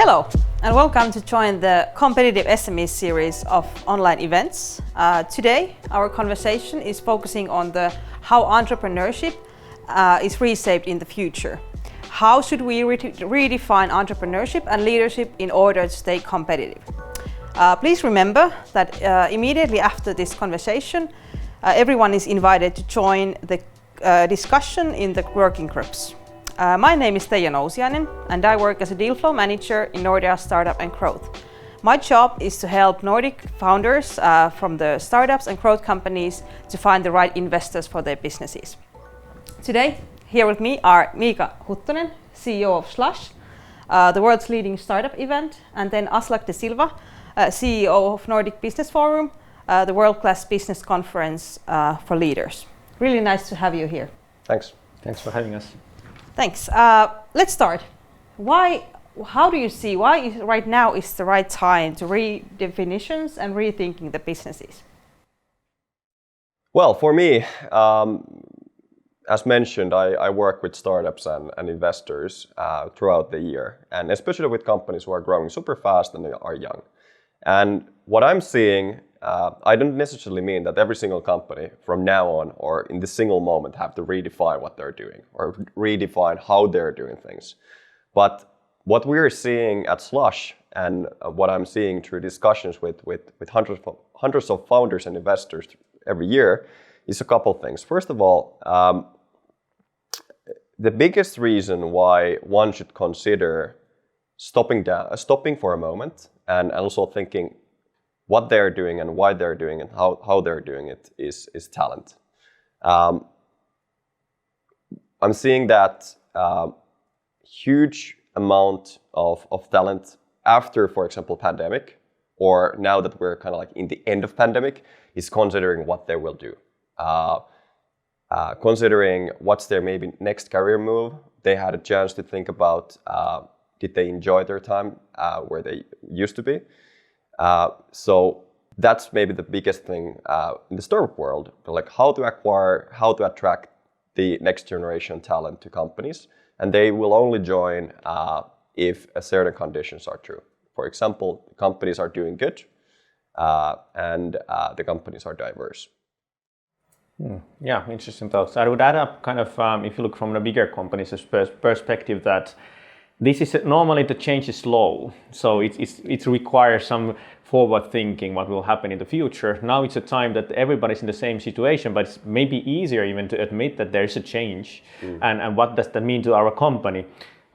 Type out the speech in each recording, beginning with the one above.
Hello, and welcome to join the Competitive SME series of online events. Today, our conversation is focusing on how entrepreneurship is reshaped in the future. How should we redefine entrepreneurship and leadership in order to stay competitive? Please remember that immediately after this conversation, everyone is invited to join the discussion in the working groups. My name is Teija Nousiainen, and I work as a deal flow manager in Nordea Startup and Growth. My job is to help Nordic founders from the startups and growth companies to find the right investors for their businesses. Today, here with me are Miika, Huttunen, CEO of Slush, the world's leading startup event, and then Aslak de Silva, CEO of Nordic Business Forum, the world-class business conference for leaders. Really nice to have you here. Thanks. Thanks for having us. Thanks. Let's start. How do you see why right now is the right time to redefinitions and rethinking the businesses? Well, for me, as mentioned, I work with startups and investors throughout the year, and especially with companies who are growing super fast and they are young. And what I'm seeing, I don't necessarily mean that every single company from now on or in this single moment have to redefine what they're doing or redefine how they're doing things. But what we're seeing at Slush and what I'm seeing through discussions with hundreds of founders and investors every year is a couple things. First of all, the biggest reason why one should consider stopping for a moment and also thinking what they're doing and why they're doing and how they're doing it is talent. I'm seeing that huge amount of talent after, for example, pandemic, or now that we're kind of like in the end of pandemic, is considering what they will do. Considering what's their maybe next career move. They had a chance to think about did they enjoy their time where they used to be. So that's maybe the biggest thing in the startup world, like how to acquire, how to attract the next generation talent to companies. And they will only join if certain conditions are true. For example, companies are doing good and the companies are diverse. Yeah, interesting thoughts. I would add up kind of, if you look from the bigger companies' perspective, that this is normally the change is slow, so it requires some forward thinking what will happen in the future. Now it's a time that everybody's in the same situation, but it's maybe easier even to admit that there is a change, and what does that mean to our company.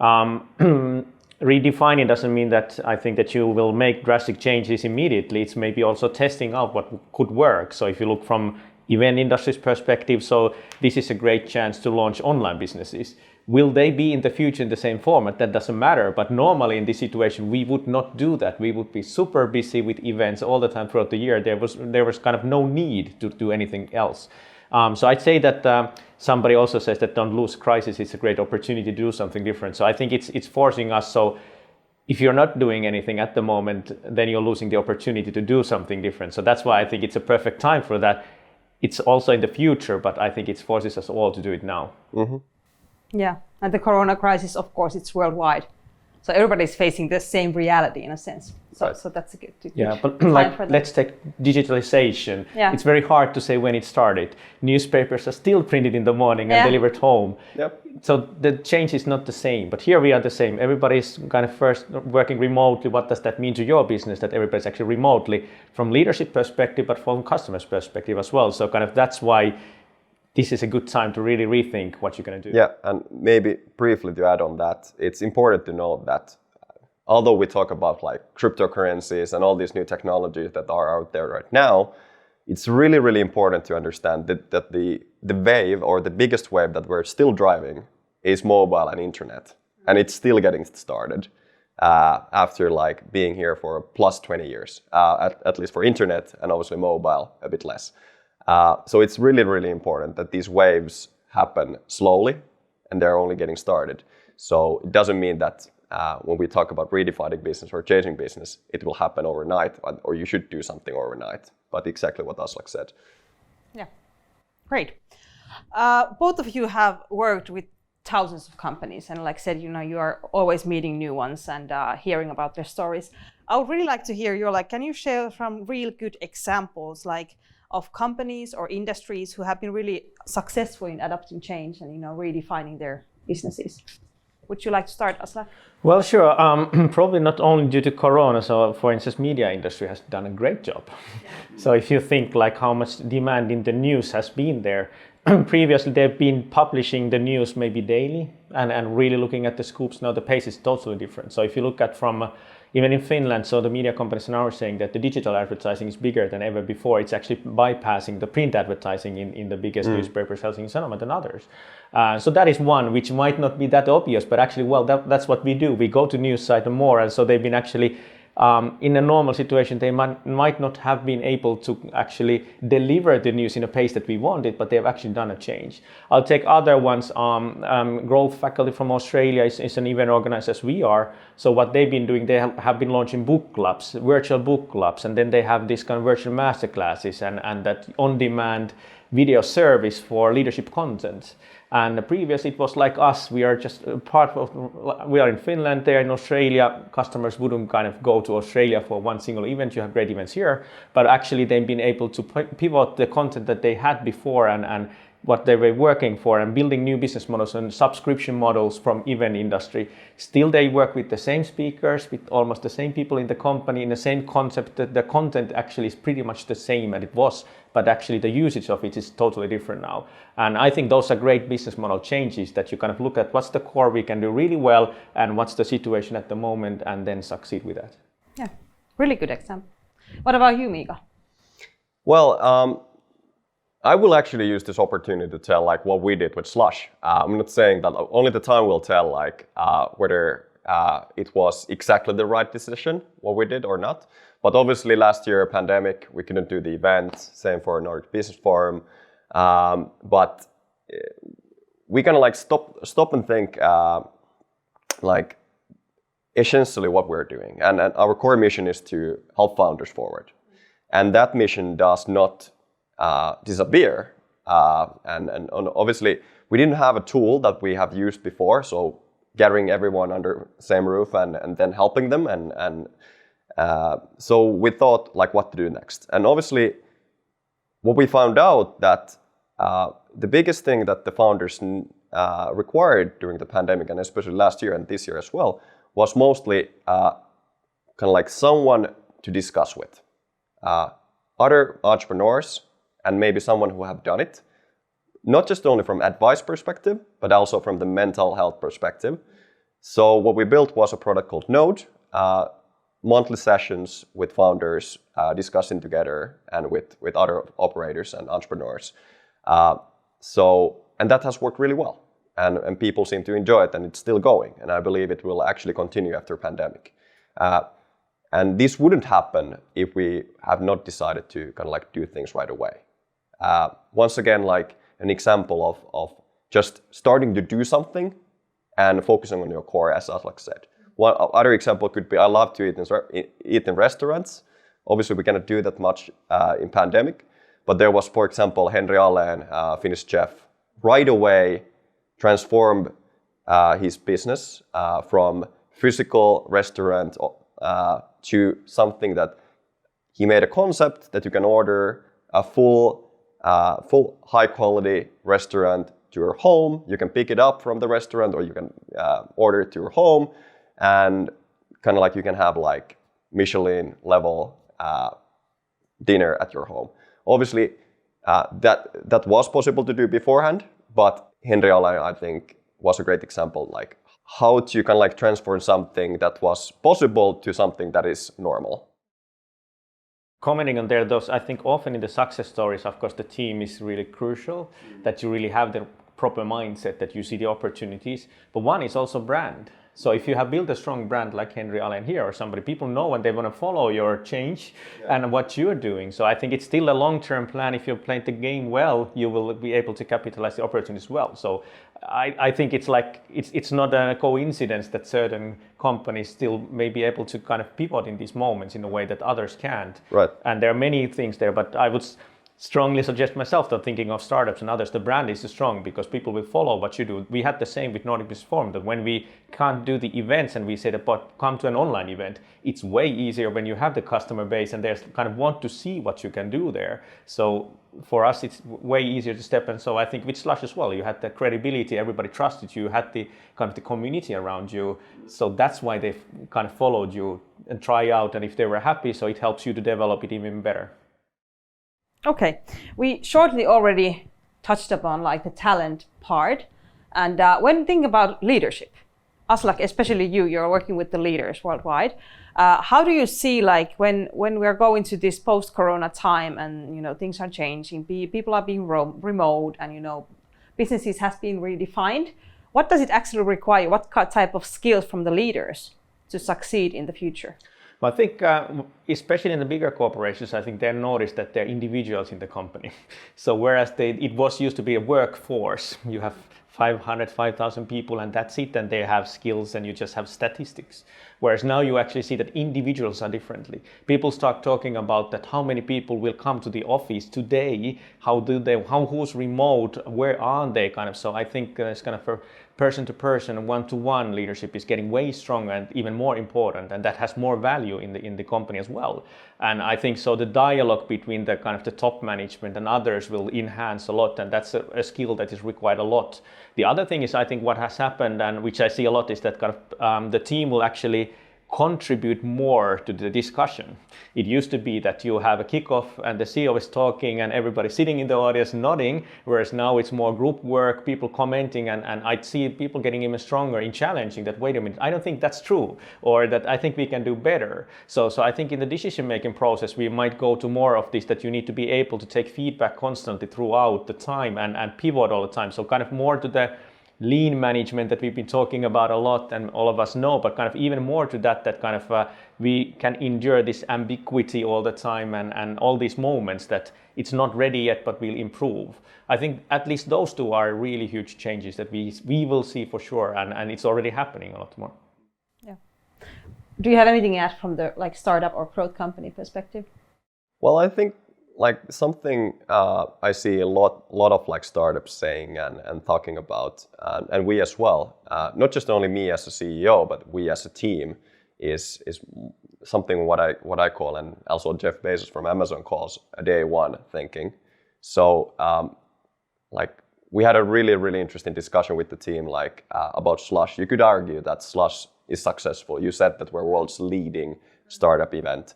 Redefining doesn't mean that I think that you will make drastic changes immediately. It's maybe also testing out what could work. So if you look from event industry's perspective, so this is a great chance to launch online businesses. Will they be in the future in the same format? That doesn't matter. But normally in this situation, we would not do that. We would be super busy with events all the time throughout the year. There was kind of no need to do anything else. So I'd say that somebody also says that don't lose crisis. It's a great opportunity to do something different. So I think it's forcing us. So if you're not doing anything at the moment, then you're losing the opportunity to do something different. So that's why I think it's a perfect time for that. It's also in the future, but I think it forces us all to do it now. Mm-hmm. Yeah, and the corona crisis, of course, it's worldwide. So everybody's facing the same reality in a sense. So, right. So that's a good Yeah, but like let's take digitalization. Yeah. It's very hard to say when it started. Newspapers are still printed in the morning and delivered home. Yep. So the change is not the same, but here we are the same. Everybody's kind of first working remotely. What does that mean to your business that everybody's actually remotely from leadership perspective, but from customers perspective as well. So kind of that's why this is a good time to really rethink what you're going to do. Yeah, and maybe briefly to add on that, it's important to know that although we talk about like cryptocurrencies and all these new technologies that are out there right now, it's really, really important to understand that the wave or the biggest wave that we're still driving is mobile and internet. And it's still getting started after like being here for plus 20 years, at least for internet and obviously mobile a bit less. So it's really, really important that these waves happen slowly and they're only getting started. So it doesn't mean that when we talk about redefining business or changing business, it will happen overnight or you should do something overnight. But exactly what Aslak said. Yeah, great. Both of you have worked with thousands of companies, and like I said, you are always meeting new ones and hearing about their stories. I would really like to hear can you share some real good examples like of companies or industries who have been really successful in adapting change and redefining their businesses? Would you like to start, Aslak? Well, sure. Probably not only due to Corona. So, for instance, media industry has done a great job. So, if you think like how much demand in the news has been there, previously they've been publishing the news maybe daily and really looking at the scoops. Now the pace is totally different. So, if you look at from even in Finland, so the media companies are now saying that the digital advertising is bigger than ever before. It's actually bypassing the print advertising in the biggest newspapers, Helsingin Sanomat and others. So that is one which might not be that obvious, but actually, well, that's what we do. We go to news site more, and so they've been actually in a normal situation, they might not have been able to actually deliver the news in a pace that we wanted, but they've actually done a change. I'll take other ones. Growth Faculty from Australia is an event organizer as we are. So what they've been doing, they have been launching book clubs, virtual book clubs, and then they have this kind of virtual masterclasses and that on-demand video service for leadership content. And previously it was like us, we are just we are in Finland, they're in Australia, customers wouldn't kind of go to Australia for one single event, you have great events here, but actually they've been able to pivot the content that they had before and what they were working for and building new business models and subscription models from event industry. Still they work with the same speakers, with almost the same people in the company, in the same concept, that the content actually is pretty much the same as it was, but actually the usage of it is totally different now. And I think those are great business model changes that you kind of look at what's the core we can do really well and what's the situation at the moment and then succeed with that. Yeah, really good example. What about you, Miika? Well, I will actually use this opportunity to tell like what we did with Slush. I'm not saying that only the time will tell like whether it was exactly the right decision what we did or not. But obviously last year pandemic we couldn't do the event. Same for Nordic Business Forum. But we kind of like stop and think like essentially what we're doing, and our core mission is to help founders forward, and that mission does not disappear. And obviously, we didn't have a tool that we have used before, so gathering everyone under the same roof and then helping them. And so we thought, like, what to do next. And obviously, what we found out that the biggest thing that the founders required during the pandemic, and especially last year and this year as well, was mostly kind of like someone to discuss with. Other entrepreneurs, and maybe someone who have done it, not just only from advice perspective, but also from the mental health perspective. So what we built was a product called Keynote, monthly sessions with founders discussing together and with other operators and entrepreneurs. And that has worked really well, and people seem to enjoy it, and it's still going, and I believe it will actually continue after pandemic. And this wouldn't happen if we have not decided to kind of like do things right away. Once again, like an example of just starting to do something and focusing on your core, as Aslak said. One other example could be, I love to eat in restaurants. Obviously, we cannot do that much in pandemic, but there was, for example, Henri Alén, Finnish chef, right away transformed his business from physical restaurant to something that he made a concept that you can order a full high quality restaurant to your home. You can pick it up from the restaurant, or you can order it to your home, and kind of like you can have like Michelin level dinner at your home. Obviously, that was possible to do beforehand, but Henri Alén, I think, was a great example, like how to kind of like transform something that was possible to something that is normal. Commenting on there, those, I think often in the success stories, of course, the team is really crucial, that you really have the proper mindset, that you see the opportunities. But one is also brand. So if you have built a strong brand like Henri Alén here or somebody, people know and they want to follow your change and what you're doing. So I think it's still a long-term plan. If you play the game well, you will be able to capitalize the opportunities well. So I think it's like it's not a coincidence that certain companies still may be able to kind of pivot in these moments in a way that others can't. Right. And there are many things there, but I would strongly suggest myself that thinking of startups and others, the brand is strong because people will follow what you do. We had the same with Nordic Business Forum, that when we can't do the events and we said about come to an online event, it's way easier when you have the customer base and they kind of want to see what you can do there. So for us, it's way easier to step. And so I think with Slush as well, you had the credibility, everybody trusted you, had the kind of the community around you. So that's why they kind of followed you and try out. And if they were happy, so it helps you to develop it even better. Okay, we shortly already touched upon like the talent part, and when thinking about leadership, Aslak, especially you're working with the leaders worldwide. How do you see like when we're going to this post-corona time and things are changing, people are being remote, and businesses has been redefined? What does it actually require? What type of skills from the leaders to succeed in the future? Well, I think, especially in the bigger corporations, I think they noticed that they're individuals in the company. So whereas it was used to be a workforce, you have 500, 5,000 people and that's it, and they have skills and you just have statistics. Whereas now you actually see that individuals are differently. People start talking about that how many people will come to the office today, who's remote, where are they kind of. So I think it's kind of a person-to-person, one-to-one leadership is getting way stronger and even more important, and that has more value in the company as well. And I think so the dialogue between the kind of the top management and others will enhance a lot, and that's a skill that is required a lot. The other thing is, I think what has happened, and which I see a lot, is that kind of the team will actually contribute more to the discussion. It used to be that you have a kickoff and the CEO is talking and everybody sitting in the audience nodding, whereas now it's more group work, people commenting, and I see people getting even stronger in challenging that, wait a minute, I don't think that's true, or that I think we can do better. So I think in the decision-making process, we might go to more of this, that you need to be able to take feedback constantly throughout the time and pivot all the time. So kind of more to the lean management that we've been talking about a lot and all of us know, but kind of even more to that kind of we can endure this ambiguity all the time and all these moments that it's not ready yet but will improve. I think at least those two are really huge changes that we will see for sure, and it's already happening a lot more. Yeah. Do you have anything to add from the startup or growth company perspective? Well, I think something I see a lot of startups saying and talking about, and we as well, not just only me as a CEO, but we as a team, is something what I call, and also Jeff Bezos from Amazon calls, a day one thinking. So we had a really interesting discussion with the team about Slush. You could argue that Slush is successful. You said that we're world's leading startup event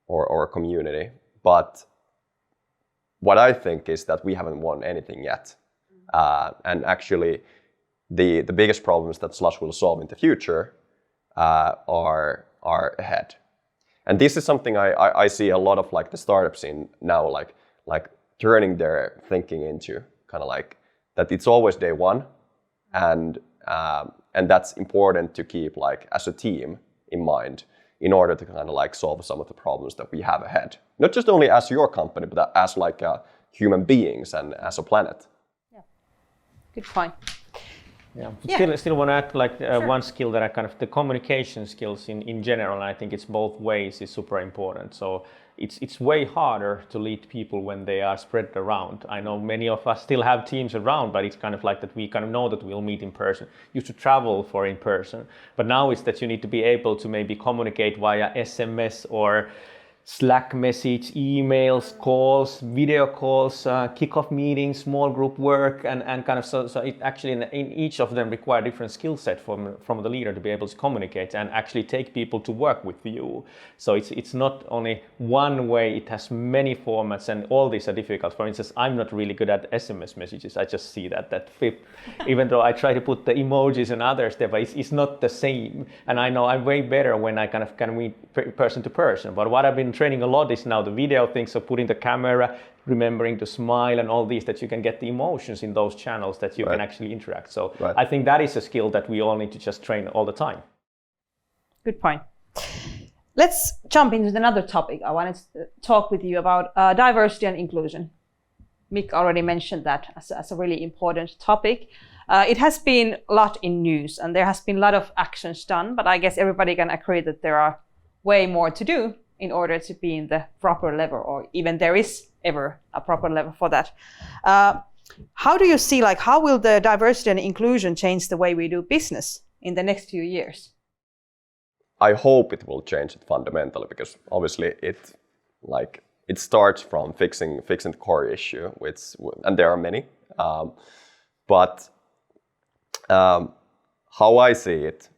or community. But what I think is that we haven't won anything yet. And actually, the biggest problems that Slush will solve in the future are ahead. And this is something I see a lot of the startups in now, turning their thinking into kind of that it's always day one. And that's important to keep as a team in mind, in order to kind of solve some of the problems that we have ahead. Not just only as your company, but as human beings and as a planet. Yeah, good point. Yeah. Still want to add Sure. one skill that I kind of, the communication skills in general, and I think it's both ways, is super important. So it's way harder to lead people when they are spread around. I know many of us still have teams around, but it's kind of that we kind of know that we'll meet in person. You should travel for in person. But now it's that you need to be able to maybe communicate via SMS or Slack message, emails, calls, video calls, kickoff meetings, small group work, and kind of so it actually in each of them require different skill set from the leader to be able to communicate and actually take people to work with you. So it's not only one way, it has many formats, and all these are difficult. For instance, I'm not really good at SMS messages. I just see that flip, even though I try to put the emojis and others there, but it's not the same. And I know I'm way better when I kind of can meet person to person. But what I've been training a lot is now the video things, so putting the camera, remembering to smile and all these, that you can get the emotions in those channels, that you can actually interact. So I think that is a skill that we all need to just train all the time. Good point. Let's jump into another topic. I wanted to talk with you about diversity and inclusion. Miika already mentioned that as a really important topic. It has been a lot in news and there has been a lot of actions done, but I guess everybody can agree that there are way more to do in order to be in the proper level, or even there is ever a proper level for that. How do you see, like, how will the diversity and inclusion change the way we do business in the next few years? I hope it will change it fundamentally, because obviously it starts from fixing the core issue, and there are many. But how I see it,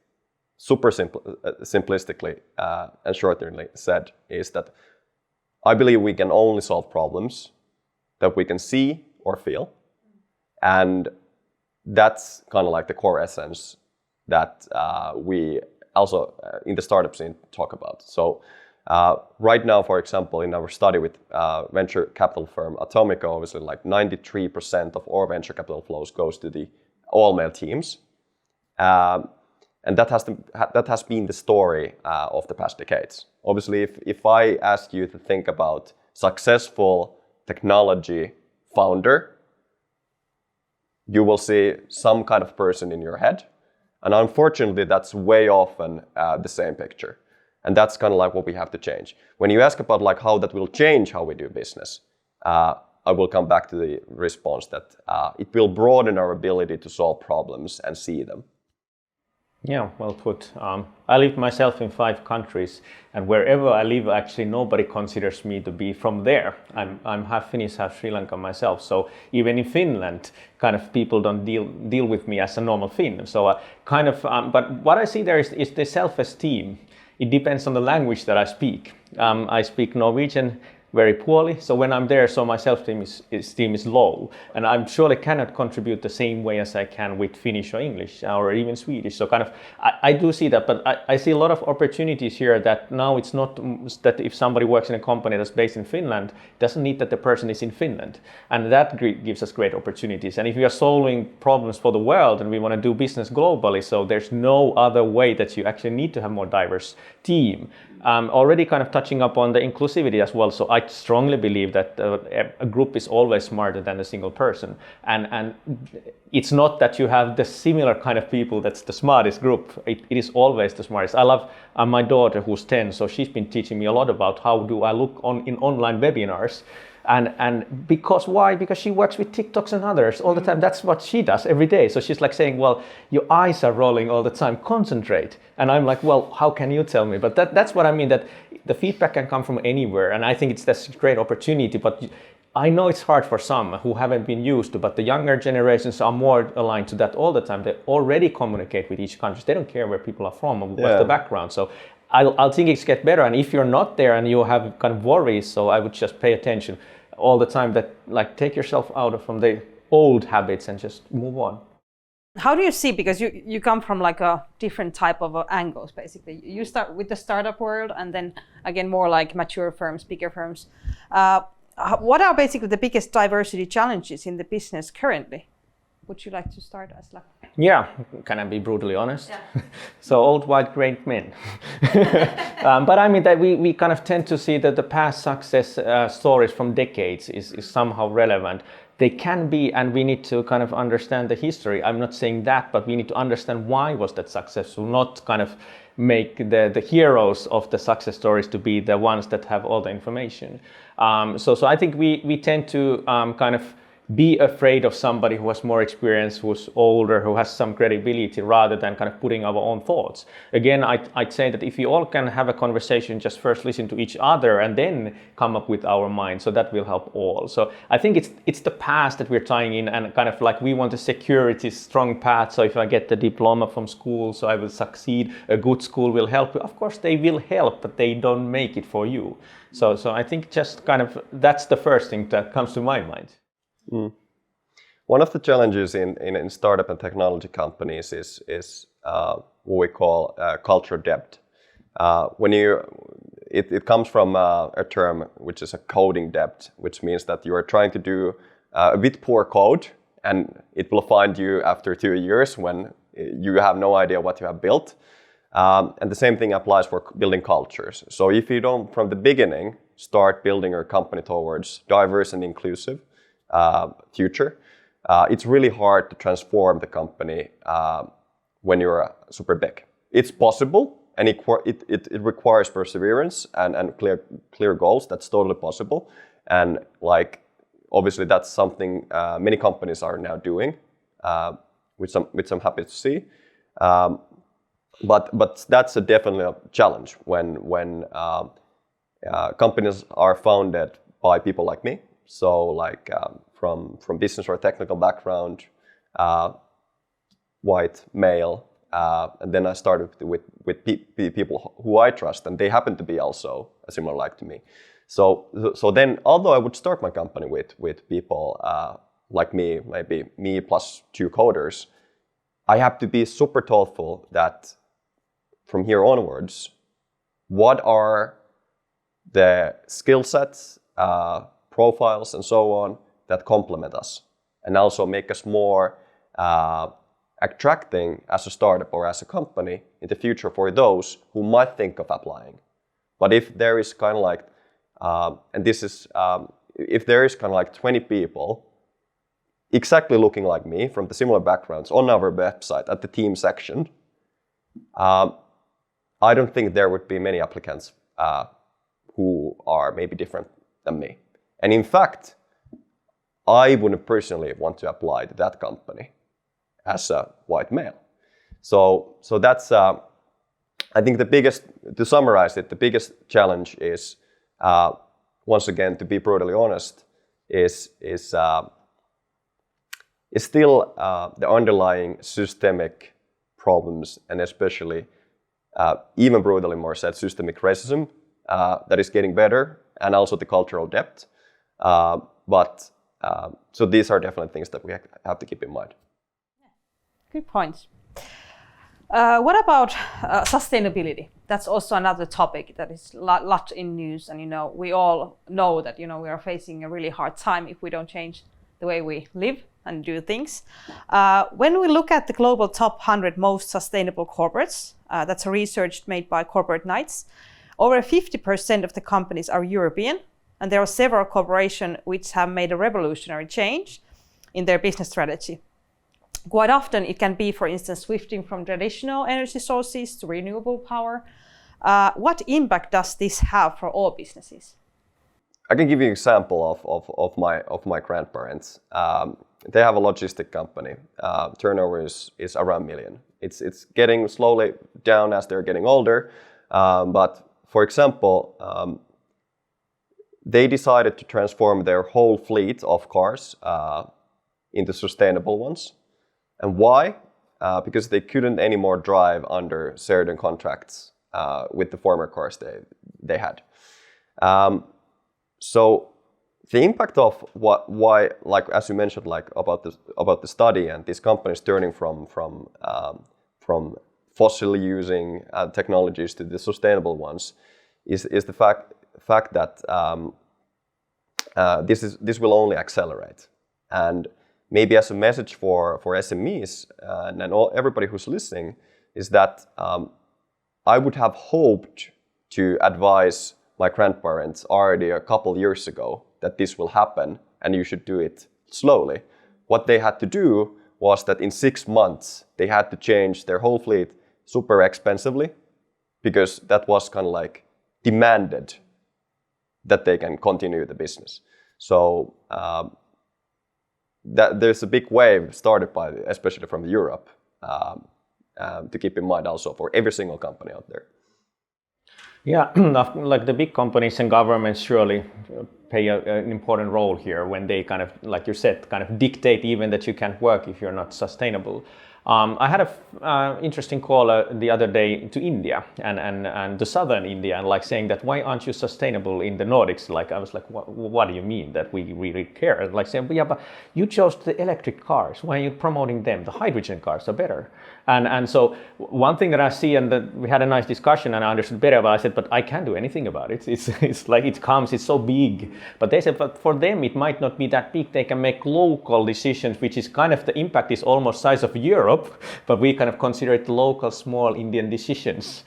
super simplistically and shortly said, is that I believe we can only solve problems that we can see or feel. And that's kind of like the core essence that we also in the startup scene talk about. So right now, for example, in our study with venture capital firm Atomico, obviously like 93% of all venture capital flows goes to the all-male teams. And that has been the story of the past decades. Obviously, if I ask you to think about successful technology founder, you will see some kind of person in your head. And unfortunately, that's way often the same picture. And that's kind of like what we have to change. When you ask about like how that will change how we do business, I will come back to the response that it will broaden our ability to solve problems and see them. Yeah, well put. I live myself in 5 countries, and wherever I live, actually nobody considers me to be from there. I'm half Finnish, half Sri Lankan myself. So even in Finland, kind of people don't deal with me as a normal Finn. So but what I see there is the self-esteem. It depends on the language that I speak. I speak Norwegian very poorly, so when I'm there, so my self-esteem is low, and I surely cannot contribute the same way as I can with Finnish or English or even Swedish. So kind of, I do see that, but I see a lot of opportunities here that now it's not that if somebody works in a company that's based in Finland, it doesn't need that the person is in Finland, and that gives us great opportunities. And if we are solving problems for the world and we want to do business globally, so there's no other way that you actually need to have more diverse team. Already kind of touching upon the inclusivity as well. So I strongly believe that a group is always smarter than a single person. And it's not that you have the similar kind of people that's the smartest group. It is always the smartest. I love my daughter who's 10, so she's been teaching me a lot about how do I look in online webinars. And why? Because she works with TikToks and others all the time. That's what she does every day. So she's like saying, well, your eyes are rolling all the time, concentrate. And I'm like, well, how can you tell me? But that's what I mean, that the feedback can come from anywhere. And I think that's a great opportunity. But I know it's hard for some who haven't been used to, but the younger generations are more aligned to that all the time. They already communicate with each country. They don't care where people are from or what's the background. So I'll think it's get better. And if you're not there and you have kind of worries, so I would just pay attention all the time, that like take yourself out from the old habits and just move on. How do you see, because you come from like a different type of angles, basically. You start with the startup world and then again more like mature firms, bigger firms. What are basically the biggest diversity challenges in the business currently? Would you like to start, Aslak? Yeah, can I be brutally honest? Yeah. So old white great men. But I mean that we kind of tend to see that the past success stories from decades is somehow relevant. They can be, and we need to kind of understand the history. I'm not saying that, but we need to understand why was that successful, not kind of make the heroes of the success stories to be the ones that have all the information. So I think we tend to kind of be afraid of somebody who has more experience, who's older, who has some credibility, rather than kind of putting our own thoughts. Again, I'd say that if we all can have a conversation, just first listen to each other and then come up with our mind, so that will help all. So I think it's the past that we're tying in, and kind of like we want a security, strong path. So if I get the diploma from school, so I will succeed, a good school will help. Of course, they will help, but they don't make it for you. So I think just kind of that's the first thing that comes to my mind. Mm. One of the challenges in startup and technology companies is what we call culture debt. It comes from a term which is a coding debt, which means that you are trying to do a bit poor code, and it will find you after 2 years when you have no idea what you have built. And the same thing applies for building cultures. So if you don't, from the beginning, start building your company towards diverse and inclusive future, it's really hard to transform the company when you're super big. It's possible, and it requires perseverance and clear goals. That's totally possible. And like, obviously that's something many companies are now doing, which I'm happy to see. But that's definitely a challenge when companies are founded by people like me. So like from business or technical background, white male, and then I started with people who I trust, and they happen to be also similar like to me. So then, although I would start my company with people like me, maybe me plus 2 coders, I have to be super thoughtful that from here onwards, what are the skill sets, profiles, and so on that complement us, and also make us more attracting as a startup or as a company in the future for those who might think of applying. But if there is kind of like, if there is kind of like 20 people exactly looking like me from the similar backgrounds on our website at the team section, I don't think there would be many applicants who are maybe different than me. And in fact, I wouldn't personally want to apply to that company as a white male. So that's, I think to summarize it, the biggest challenge is, once again, to be brutally honest, is still the underlying systemic problems, and especially, even brutally more said, systemic racism that is getting better, and also the cultural depth. So these are definitely things that we have to keep in mind. Good points. What about sustainability? That's also another topic that is lot in news, and we all know that we are facing a really hard time if we don't change the way we live and do things. When we look at the global top 100 most sustainable corporates, that's a research made by Corporate Knights, over 50% of the companies are European, and there are several corporations which have made a revolutionary change in their business strategy. Quite often it can be, for instance, switching from traditional energy sources to renewable power. What impact does this have for all businesses? I can give you an example of my grandparents. They have a logistic company. Turnover is around $1 million. It's getting slowly down as they're getting older. But for example, they decided to transform their whole fleet of cars into sustainable ones. And why? Because they couldn't anymore drive under certain contracts with the former cars they had. So the impact of why, like as you mentioned, like about the study and these companies turning from fossil using technologies to the sustainable ones, is the fact that this will only accelerate. And maybe as a message for SMEs and everybody who's listening is that I would have hoped to advise my grandparents already a couple years ago that this will happen and you should do it slowly. What they had to do was that in 6 months they had to change their whole fleet super expensively, because that was kind of like demanded that they can continue the business. So that there's a big wave started by, especially from Europe, to keep in mind also for every single company out there. Yeah, like the big companies and governments surely play an important role here when they kind of, like you said, kind of dictate even that you can't work if you're not sustainable. I had an interesting call the other day to India and the southern India, and like saying that why aren't you sustainable in the Nordics? Like I was like, what do you mean that we really care? Like saying, yeah, but you chose the electric cars. Why are you promoting them? The hydrogen cars are better. And so one thing that I see, and that we had a nice discussion and I understood better, but I said, but I can't do anything about it. It's like it comes, it's so big. But they said, but for them it might not be that big. They can make local decisions, which is kind of the impact is almost size of Europe. Europe, but we kind of consider it local, small Indian decisions.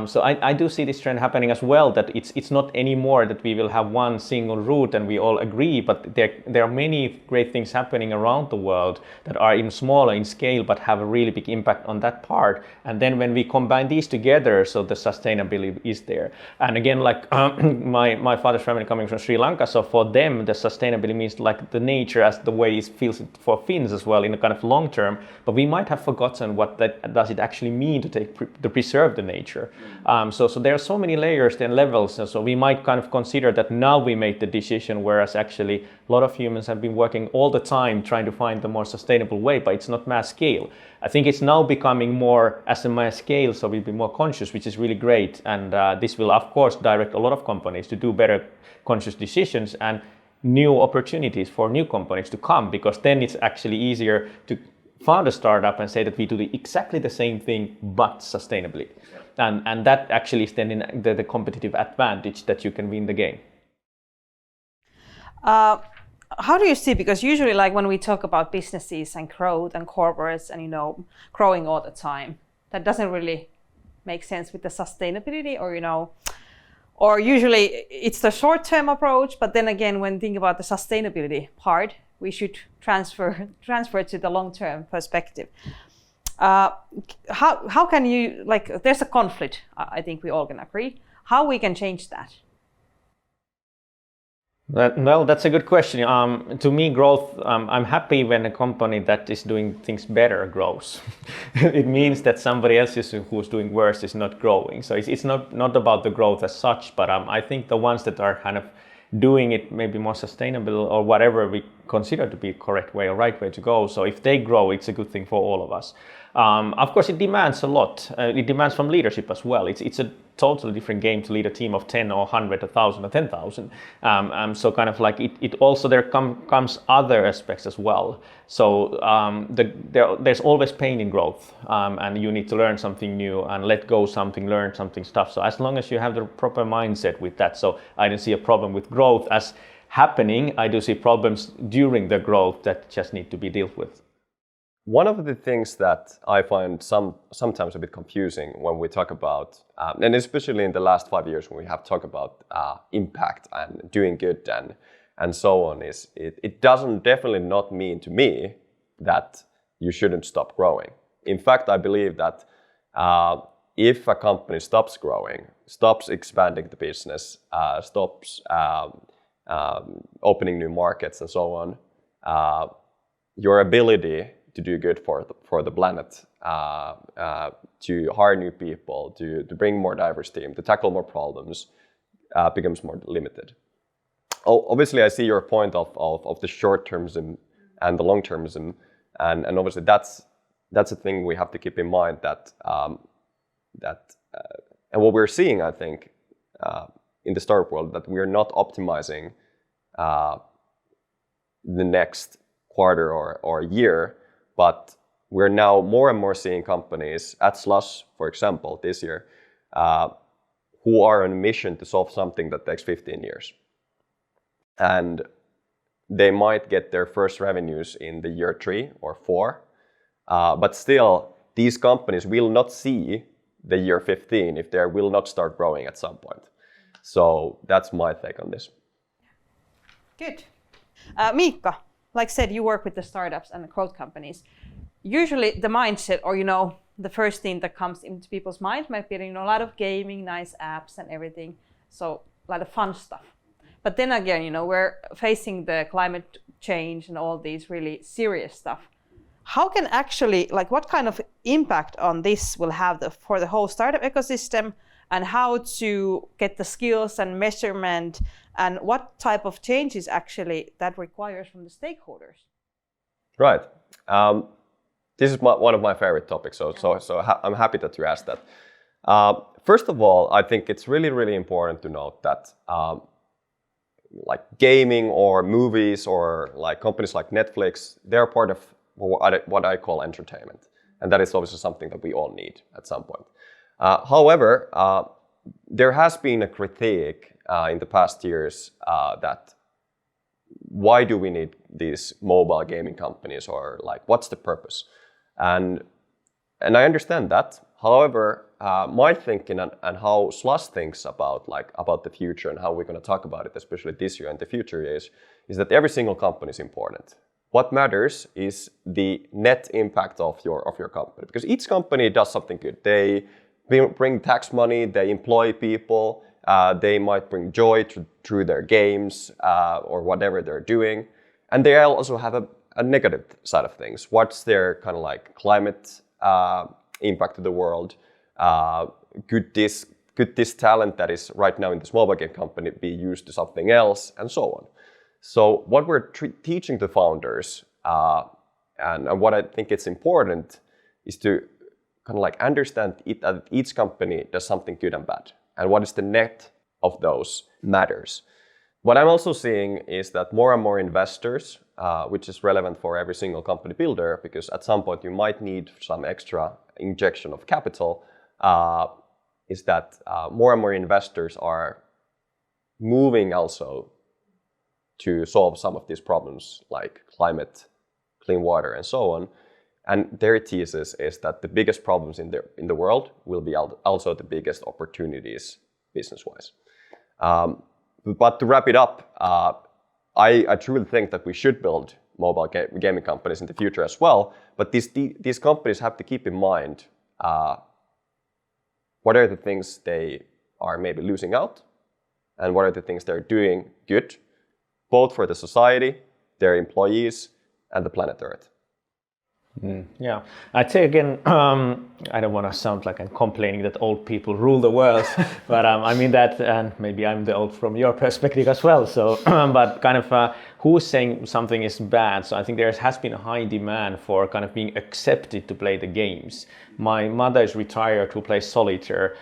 So I do see this trend happening as well, that it's not anymore that we will have one single route and we all agree, but there are many great things happening around the world that are even smaller in scale, but have a really big impact on that part. And then when we combine these together, so the sustainability is there. And again, like my father's family coming from Sri Lanka, so for them, the sustainability means like the nature as the way it feels for Finns as well in a kind of long term, but we might have forgotten what that does it actually mean to preserve the nature. So there are so many layers and levels, and so we might kind of consider that now we made the decision, whereas actually a lot of humans have been working all the time trying to find the more sustainable way, but it's not mass scale. I think it's now becoming more as a mass scale, so we'll be more conscious, which is really great, and this will of course direct a lot of companies to do better conscious decisions and new opportunities for new companies to come, because then it's actually easier to found a startup and say that we do exactly the same thing but sustainably, and that actually is then in the competitive advantage that you can win the game. How do you see, because usually like when we talk about businesses and growth and corporates and growing all the time, that doesn't really make sense with the sustainability, or usually it's the short-term approach, but then again, when thinking about the sustainability part, we should transfer to the long-term perspective. How can you, there's a conflict, I think we all can agree, how we can change that? Well, that's a good question. To me, growth, I'm happy when a company that is doing things better grows. It means that somebody else who's doing worse is not growing. So it's not about the growth as such, but I think the ones that are kind of doing it maybe more sustainable or whatever we consider to be a correct way or right way to go. So if they grow, it's a good thing for all of us. Of course, it demands a lot. It demands from leadership as well. It's a totally different game to lead a team of 10 or 100, 1,000 or 10,000. So kind of like it also there comes other aspects as well. So there's always pain in growth, and you need to learn something new and let go something, learn something stuff. So as long as you have the proper mindset with that, so I don't see a problem with growth as happening. I do see problems during the growth that just need to be dealt with. One of the things that I find sometimes a bit confusing when we talk about, and especially in the last 5 years when we have talked about impact and doing good and so on, is it doesn't definitely not mean to me that you shouldn't stop growing. In fact, I believe that if a company stops growing, stops expanding the business, stops opening new markets and so on, your ability to do good for the planet, to hire new people, to bring more diverse team, to tackle more problems, becomes more limited. Obviously, I see your point of the short-termism and the long-termism, and obviously that's a thing we have to keep in mind that and what we're seeing, I think, in the startup world, that we're not optimizing the next quarter or year. But we're now more and more seeing companies at Slush, for example, this year, who are on a mission to solve something that takes 15 years. And they might get their first revenues in the year 3 or 4. But still, these companies will not see the year 15 if they will not start growing at some point. So that's my take on this. Good. Miika, like I said, you work with the startups and the growth companies. Usually the mindset, or the first thing that comes into people's mind might be a lot of gaming, nice apps and everything. So a lot of fun stuff. But then again, we're facing the climate change and all these really serious stuff. How can actually, what kind of impact on this will have for the whole startup ecosystem, and how to get the skills and measurement, and what type of changes actually that requires from the stakeholders? Right. This is one of my favorite topics, so I'm happy that you asked that. First of all, I think it's really, really important to note that gaming or movies or companies like Netflix, they're part of what I call entertainment. And that is obviously something that we all need at some point. However, there has been a critique in the past years that why do we need these mobile gaming companies, or what's the purpose? And I understand that. However, my thinking and how Slush thinks about the future and how we're going to talk about it, especially this year and the future years, is that every single company is important. What matters is the net impact of your company, because each company does something good. They bring tax money, they employ people, they might bring joy through their games or whatever they're doing, and they also have a negative side of things. What's their kind of like climate impact to the world? Could this talent that is right now in this mobile game company be used to something else, and so on? So what we're teaching the founders, and what I think it's important, is to kind of like understand that each company does something good and bad, and what is the net of those matters. What I'm also seeing is that more and more investors, which is relevant for every single company builder, because at some point you might need some extra injection of capital, is that more and more investors are moving also to solve some of these problems like climate, clean water, and so on. And their thesis is that the biggest problems in the world will be also the biggest opportunities business-wise. But to wrap it up, I truly think that we should build mobile gaming companies in the future as well. But these companies have to keep in mind what are the things they are maybe losing out, and what are the things they're doing good, both for the society, their employees, and the planet Earth. Yeah, I'd say again, I don't want to sound like I'm complaining that old people rule the world, but I mean that, and maybe I'm the old from your perspective as well. So, but kind of who's saying something is bad? So I think there has been a high demand for kind of being accepted to play the games. My mother is retired who plays solitaire.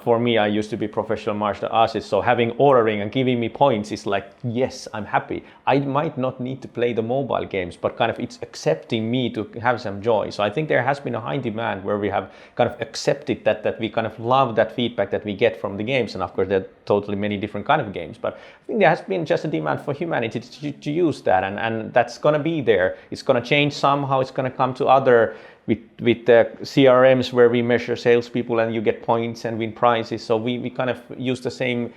For me, I used to be professional martial artist, so having Oura Ring and giving me points is like, yes, I'm happy. I might not need to play the mobile games, but kind of it's accepting me to have some joy. So I think there has been a high demand where we have kind of accepted that we kind of love that feedback that we get from the games. And of course, there are totally many different kind of games, but I think there has been just a demand for humanity to use that, and that's going to be there. It's going to change somehow. It's going to come to other with the CRMs where we measure salespeople and you get points and win prizes. So we kind of use the same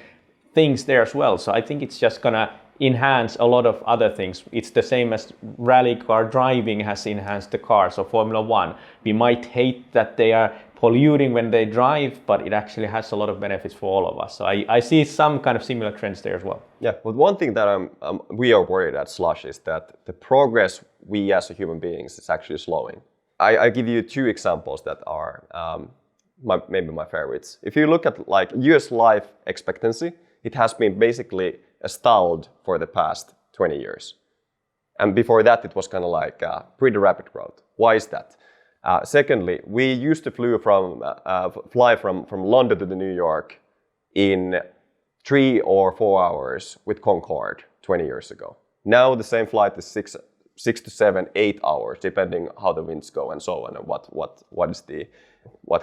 things there as well. So I think it's just going to enhance a lot of other things. It's the same as rally car driving has enhanced the car. So Formula One, we might hate that they are polluting when they drive, but it actually has a lot of benefits for all of us. So I see some kind of similar trends there as well. Yeah, but one thing that we are worried at Slush is that the progress we as human beings is actually slowing. I give you two examples that are maybe my favorites. If you look at like US life expectancy, it has been basically stalled for the past 20 years. And before that, it was kind of like pretty rapid growth. Why is that? Secondly, we used to fly from London to New York in 3 or 4 hours with Concorde 20 years ago. Now the same flight is 6 to 7, 8 hours, depending how the winds go and so on, and what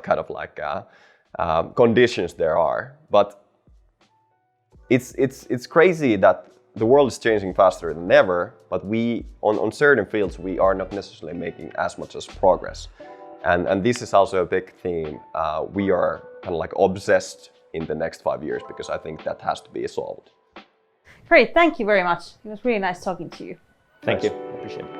kind of like conditions there are. But it's crazy that the world is changing faster than ever, but we on certain fields we are not necessarily making as much as progress, and this is also a big theme. We are kind of like obsessed in the next 5 years, because I think that has to be solved. Great, thank you very much. It was really nice talking to you. Thank you, appreciate it.